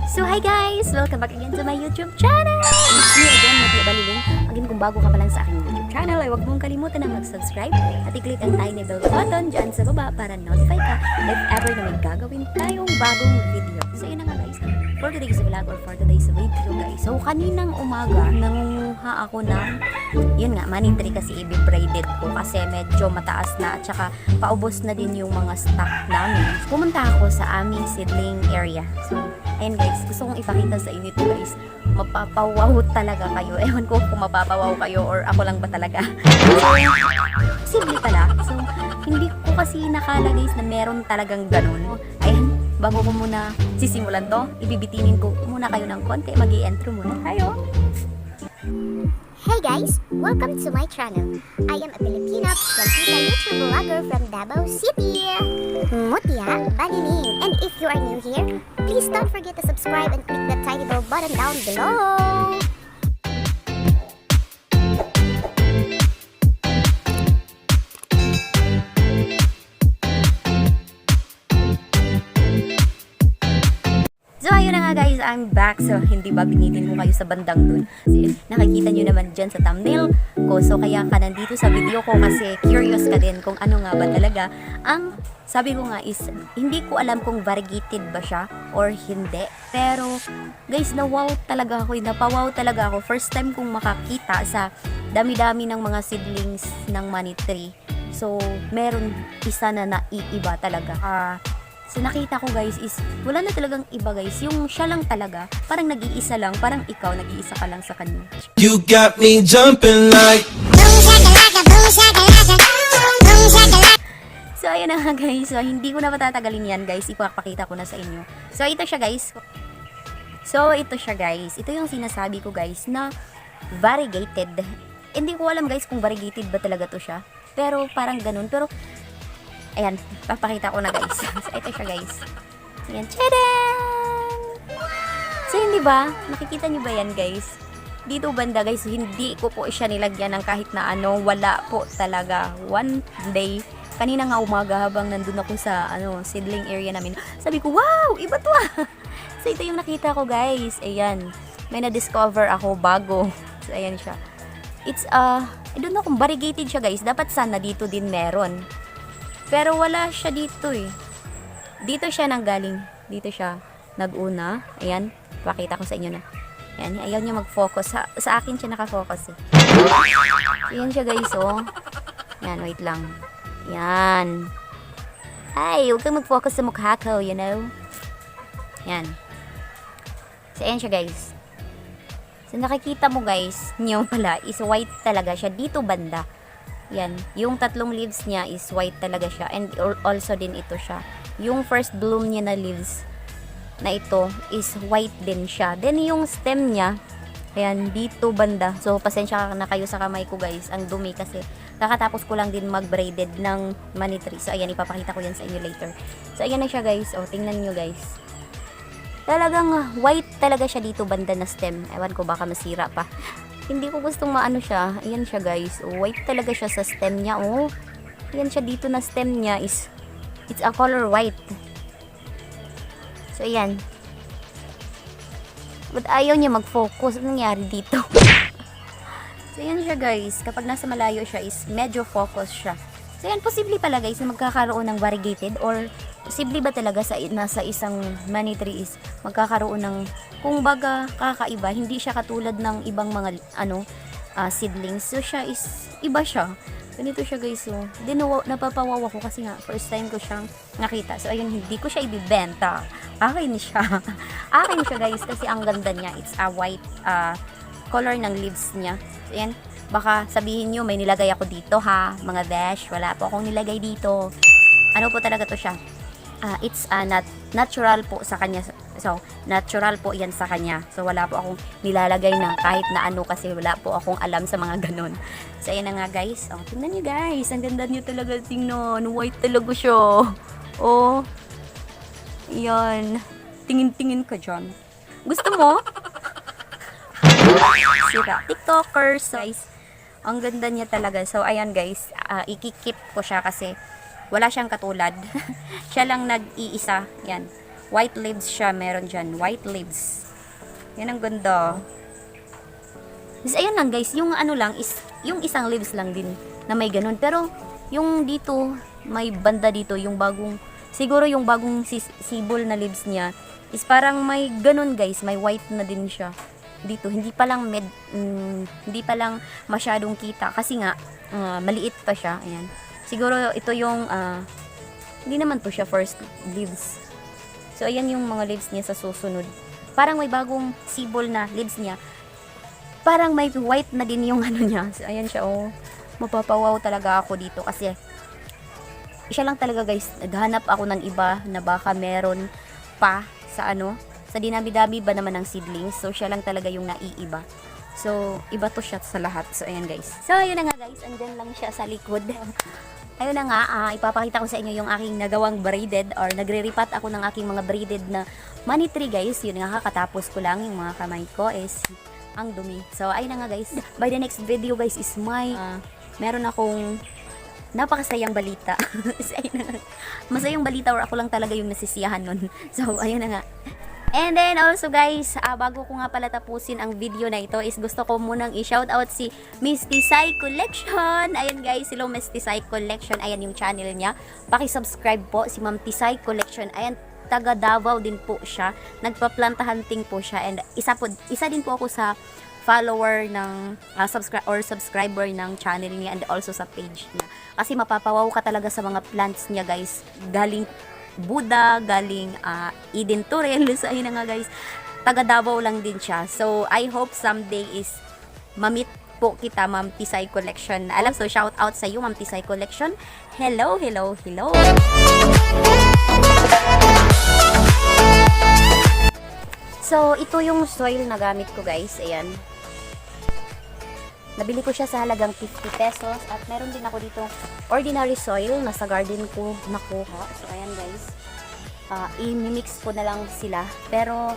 So hi guys! Welcome back again to my YouTube channel! It's me again, Mati Baliling. Again, kung bago ka pa lang sa aking YouTube channel ay huwag mong kalimutan na mag-subscribe at i-click ang tiny bell button dyan sa baba para notify ka if ever na may gagawin tayong bagong video. So yun na nga guys, for today's vlog or for today's video guys. So kaninang umaga, nangunguha ako ng, yun nga, money tree kasi i-braided ko kasi medyo mataas na at saka paubos na din yung mga stock namin. Pumunta ako sa aming seedling area. So ayun guys, gusto kong ipakita sa inyo ito guys. Mapapawaw talaga kayo. Ewan ko kung mapapawaw kayo or ako lang ba talaga. So, simple pala. So, hindi ko kasi nakala guys na meron talagang ganun. Ayan, bago ko muna sisimulan to, ibibitinin ko muna kayo ng konti. Mag-i-intro muna tayo. Hey guys! Welcome to my channel. I am a Filipina Filipina YouTube vlogger from Davao City, Mutia Baliling. And if you are new here, please don't forget to subscribe and click the tiny bell button down below. So ayun na nga guys, I'm back. So hindi ba binitin ko kayo sa bandang dun? Kasi nakikita nyo naman dyan sa thumbnail ko. So kaya ka nandito sa video ko kasi curious ka din kung ano nga ba talaga. Ang sabi ko nga is, hindi ko alam kung variegated ba siya or hindi. Pero guys, nawaw talaga ako. Napawaw talaga ako. First time kong makakita sa dami-dami ng mga seedlings ng money tree. So meron isa na naiiba talaga. So nakita ko guys is wala na talagang iba guys, yung siya lang talaga, parang nag-iisa lang, parang ikaw nag-iisa ka lang sa kanya. You got me jumping like Boom shakalaka, boom shakalaka, boom shakalaka. So ayun na nga guys, so, hindi ko na patatagalin yan guys, ipapakita ko na sa inyo. So ito siya guys. Ito yung sinasabi ko guys na variegated. Hindi ko alam guys kung variegated ba talaga to siya, pero parang ganun. Pero ayan, papakita ko na guys. So, ito siya guys. Ayan, tadaan! So, hindi ba? Nakikita nyo ba yan guys? Dito banda guys, hindi ko po siya nilagyan ng kahit na ano. Wala po talaga. One day, kanina nga umaga habang nandun ako sa seedling area namin, sabi ko, wow! Iba to ah! So, ito yung nakita ko guys. Ayan. May na-discover ako bago. So, ayan siya. It's, I don't know kung variegated siya guys. Dapat sana dito din meron. Pero wala siya dito eh. Dito siya nanggaling. Dito siya nag-una. Ayan. Pakita ko sa inyo na. Ayan. Ayaw niya mag-focus. Sa akin siya nakafocus eh. Ayan siya guys oh. Ayan. Wait lang. Ayan. Ay, huwag kang mag-focus sa mukha ko, you know. Ayan. So ayan siya guys. So nakikita mo guys, niyo pala is white talaga siya. Dito banda. Yan, yung tatlong leaves niya is white talaga siya, and also din ito siya. Yung first bloom niya na leaves na ito is white din siya. Then yung stem niya, ayan, dito banda. So pasensya na kayo sa kamay ko guys, ang dumi kasi kakatapos ko lang din mag-braided ng money tree. So ayan, ipapakita ko yan sa inyo later. So ayan na siya guys, oh, tingnan nyo guys. Talagang white talaga siya dito banda na stem. Ewan ko, baka masira pa. Hindi ko gustong maano siya. Ayan siya guys. White talaga siya sa stem niya. Oh. Ayan siya dito na stem niya is it's a color white. So ayan. But ayaw niya mag-focus. Anong nangyari dito? So ayan siya guys. Kapag nasa malayo siya is medyo focus siya. So ayan, posible pala guys na magkakaroon ng variegated or posible ba talaga nasa isang money tree is magkakaroon ng kung baga kakaiba, hindi siya katulad ng ibang mga seedlings. So siya is iba siya. Ganito siya guys. So napapawaw ako kasi nga first time ko siyang nakita. So ayun, hindi ko siya ibibenta. Akin siya. Akin siya guys kasi ang ganda niya. It's a white color ng leaves niya. So ayan, baka sabihin nyo may nilagay ako dito ha, mga besh. Wala po akong nilagay dito. Ano po talaga to siya? It's natural po sa kanya. So, natural po yan sa kanya. So, wala po akong nilalagay na kahit na ano kasi wala po akong alam sa mga ganun. So, ayan na nga guys. Oh, tingnan nyo guys. Ang ganda nyo talaga tingnan. White talaga siya. Oh. Yan. Tingin-tingin ka dyan. Gusto mo? Sira. TikTokers guys. Ang ganda niya talaga. So, ayan guys. Ikikip ko siya kasi wala siyang katulad. Siya lang nag-iisa. Yan. white leaves siya, meron dyan, white leaves. Yan ang ganda. Is ayun lang guys, yung ano lang is yung isang leaves lang din na may ganun. Pero yung dito, may banda dito, yung bagong siguro yung bagong sibol na leaves niya is parang may ganun guys, may white na din siya. Dito hindi pa lang hindi pa lang masyadong kita kasi nga maliit pa siya. Ayan. Siguro ito yung hindi naman to siya first leaves. So ayan yung mga leaves niya sa susunod. Parang may bagong sibol na leaves niya. Parang may white na din yung ano niya. So, ayan siya, oh. Mapapawaw talaga ako dito kasi siya lang talaga guys. Naghanap ako ng iba na baka meron pa sa ano, sa dinami-dami ba naman ng seedlings. So, siya lang talaga yung naiiba. So, iba to siya sa lahat. So, ayan guys. So, ayun na nga guys. Andyan lang siya sa likod. Ayun na nga, ipapakita ko sa inyo yung aking nagawang braided or nagre-repat ako ng aking mga braided na money tree guys. Yun nga, katapos ko lang yung mga kamay ko is ang dumi. So, ayun na nga guys. By the next video guys is my meron akong napakasayang balita. Ayun na nga. Masayang balita or ako lang talaga yung nasisiyahan nun. So, ayun na nga. And then also guys, bago ko nga pala tapusin ang video na ito is gusto ko munang i-shoutout si Miss Tisay Collection. Ayan guys, hello Miss Tisay Collection. Ayan yung channel niya. Paki-subscribe po si Ma'am Tisay Collection. Ayan, taga Davao din po siya. Nagpa-planta hunting po siya and isa din po ako sa follower ng subscriber ng channel niya and also sa page niya. Kasi mapapawaw ka talaga sa mga plants niya guys. Galing Buda, galing Eden Turel. So ayun na nga guys. Taga Davao lang din siya. So I hope someday is mamit po kita Ma'am Tisay Collection. Alam, so shout out sa iyo Ma'am Tisay Collection. Hello, hello, hello. So, ito yung soil na gamit ko guys. Ayan. Nabili ko siya sa halagang 50 pesos. At meron din ako dito ordinary soil na sa garden ko nakuha. So, ayan guys. I-mix ko na lang sila. Pero,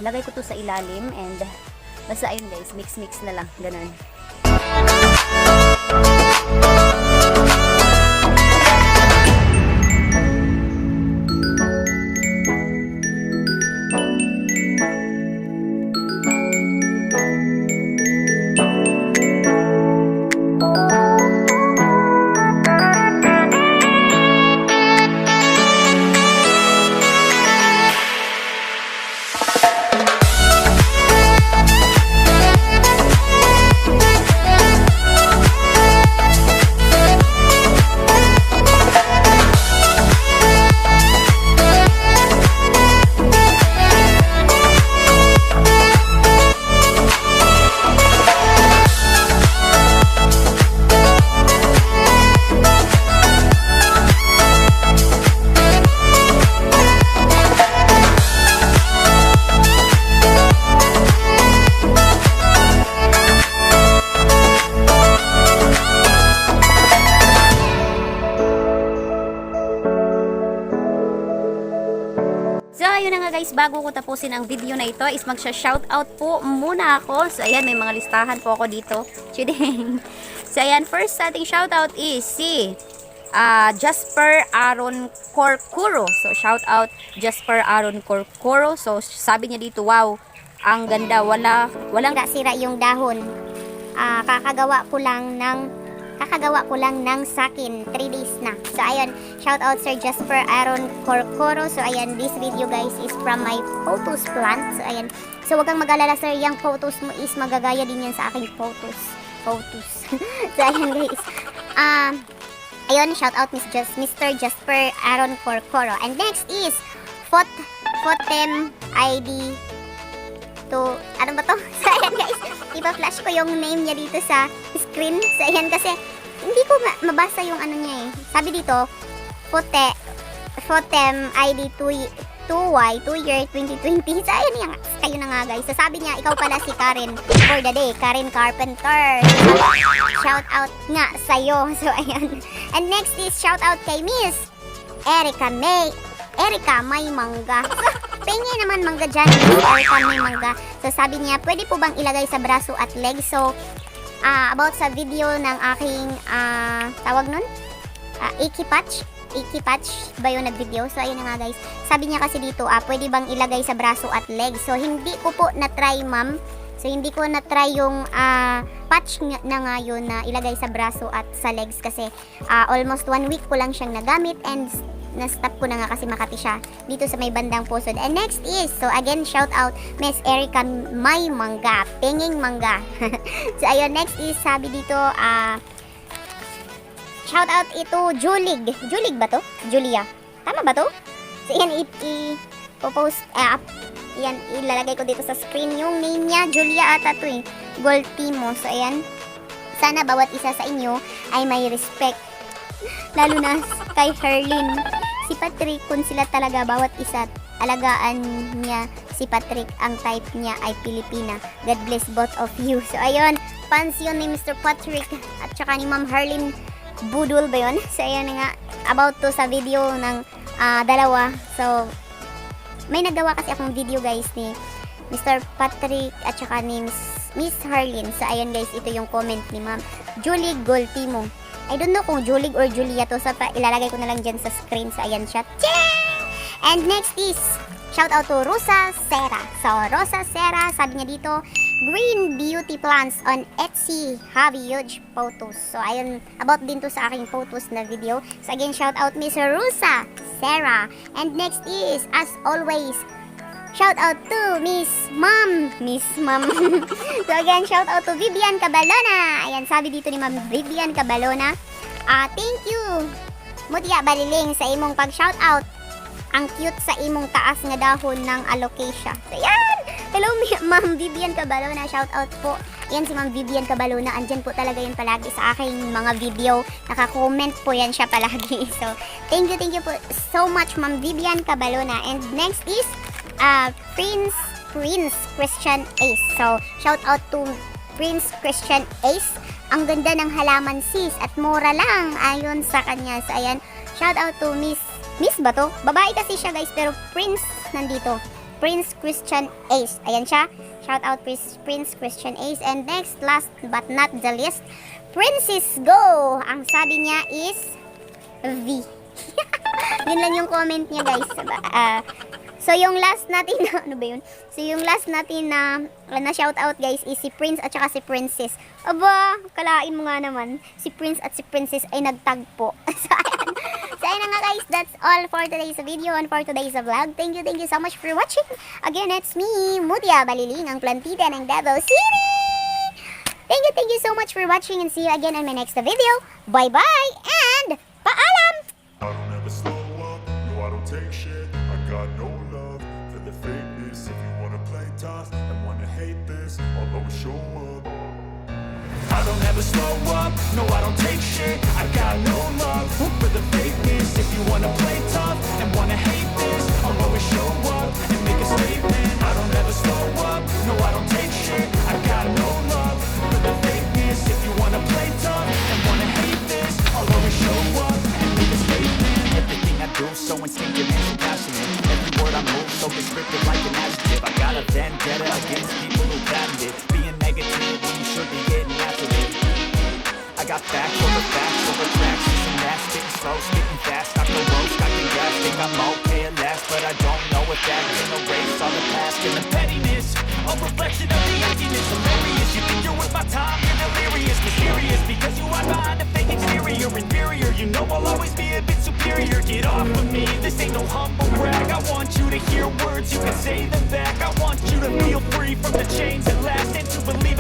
lagay ko to sa ilalim. And, basta ayun guys. Mix-mix na lang. Ganun. So, ayun na nga guys, bago ko tapusin ang video na ito is magsha-shoutout po muna ako. So, ayan, may mga listahan po ako dito. Chideng. So, ayan, first sa ating shoutout is si Jasper Aaron Corcuro. So, shoutout Jasper Aaron Corcuro. So, sabi niya dito, wow, ang ganda, walang Sira yung dahon. Kakagawa ko lang ng sakin 3 days na. So ayun, shout out Sir Jasper Aaron Corcoro. So ayan, this video guys is from my photos plant. So ayan, so wag kang mag-alala sir, yung photos mo is magagaya din yan sa aking photos. So ayan guys, ayun, shout out Mr. Jasper Aaron Corcoro. And next is Fotem ID to, ano ba to? So ayan guys, ipa-flash ko yung name niya dito sa screen. So ayan, kasi hindi ko mabasa yung ano niya eh. Sabi dito, Fotem ID 2Y 2 year 2020. So ayan yan, kayo na nga guys. So sabi niya, ikaw pala si Karen for the day, Karen Carpenter. So, shout out nga sa'yo. So ayan. And next is shout out kay Miss Erica May Mangga. Pengi naman mangga dyan. Erica May Mangga. So sabi niya, pwede po bang ilagay sa braso at leg? So about sa video ng aking tawag nun, Icky Patch. Iki-patch ba yun nag-video? So, ayun na nga guys. Sabi niya kasi dito, pwede bang ilagay sa braso at leg? So, hindi ko po na-try, ma'am. So, hindi ko na-try yung patch na nga yun na ilagay sa braso at sa legs kasi almost 1 week ko lang siyang nagamit and na-stop ko na nga kasi Makati siya dito sa may bandang pusod. And next is, so again, shout out Miss Erica May Mangga, Penging Mangga. So, ayun, next is, sabi dito, shout out ito, Julig. Julig ba to? Julia. Tama ba to? So, yan, i-post, yan, ilalagay ko dito sa screen yung name niya. Julia ata to eh. Goltimo. So, ayan. Sana bawat isa sa inyo ay may respect. Lalo na kay Herlin. Si Patrick, kung sila talaga bawat isa, alagaan niya si Patrick. Ang type niya ay Pilipina. God bless both of you. So, ayun. Fans yun ni Mr. Patrick at saka ni Ma'am Herlin Budol ba yun? So, ayun nga. About to sa video ng dalawa. So, may nagawa kasi akong video guys ni Mr. Patrick at saka ni Miss Herlin. So, ayun guys. Ito yung comment ni Ma'am Julie Goltimo. I don't know kung Julie or Julia to. So, ilalagay ko na lang dyan sa screen. So, ayan siya. And next is, shout out to Rosa Serra. So, Rosa Serra, sabi niya dito, green beauty plants on Etsy have huge photos. So, ayun, about din to sa aking photos na video. So, again, shout out Miss Rosa Serra. And next is, as always, shout out to Miss Mom. So, again, shout out to Vivian Cabalona. Ayan, sabi dito ni Ma'am Vivian Cabalona, thank you, Mutia Baliling, sa imong pag-shout out. Ang cute sa imong taas nga dahon ng alocasia. So, yan! Hello, Ma'am Vivian Cabalona. Shout out po. Yan si Ma'am Vivian Cabalona. Andyan po talaga yun palagi sa aking mga video. Naka-comment po yan siya palagi. So, thank you po so much, Ma'am Vivian Cabalona. And next is, Prince Christian Ace. So, shout out to Prince Christian Ace. Ang ganda ng halaman sis at mura lang ayon sa kanya. So, ayan. Shout out to Miss ba to? Babae kasi siya guys, pero Prince nandito. Prince Christian Ace. Ayan siya. Shout out Prince Christian Ace. And next, last but not the least, Princess Go. Ang sabi niya is V. Yun lang yung comment niya guys. So yung last natin na, ano ba yun? So yung last natin na shout out guys is si Prince at saka si Princess. Aba, kalain mo nga naman. Si Prince at si Princess ay nagtagpo. So ayun na nga guys, that's all for today's video and for today's vlog. Thank you so much for watching. Again, it's me, Mutia Baliling, ang plantita ng Davao City. Thank you so much for watching and see you again in my next video. Bye-bye and paalam! I don't ever slow up, no I don't take shit. I got no love for the fakeness. If you wanna play tough and wanna hate this, I'll always show up. I don't ever slow up, no I don't take shit. I got no love for the fakeness. If you wanna play tough and wanna hate this, I'll always show up and make a statement. I don't ever slow up, no I don't take shit. I got no love for the fakeness. If you wanna play tough and wanna hate this, I'll always show up and make a statement. Everything I do so instinctive and so passionate. Every word I move so descriptive like an adjective. I got a vendetta against people who patented being negative when you should be getting after it. I got facts over tracks, and that's spitting slow, spitting fast. I can roast, I can gas, think I'm okay at last, but I don't know if that can erase all the past. And the pettiness, a reflection of the emptiness. Hilarious, you think you're worth my time, you're delirious, mysterious, because you are behind a fake exterior, inferior. You know I'll always be a bit superior. Get off of me, this ain't no humble brag. I want you to hear words, you can say them back. I want you to feel free from the chains that last and to believe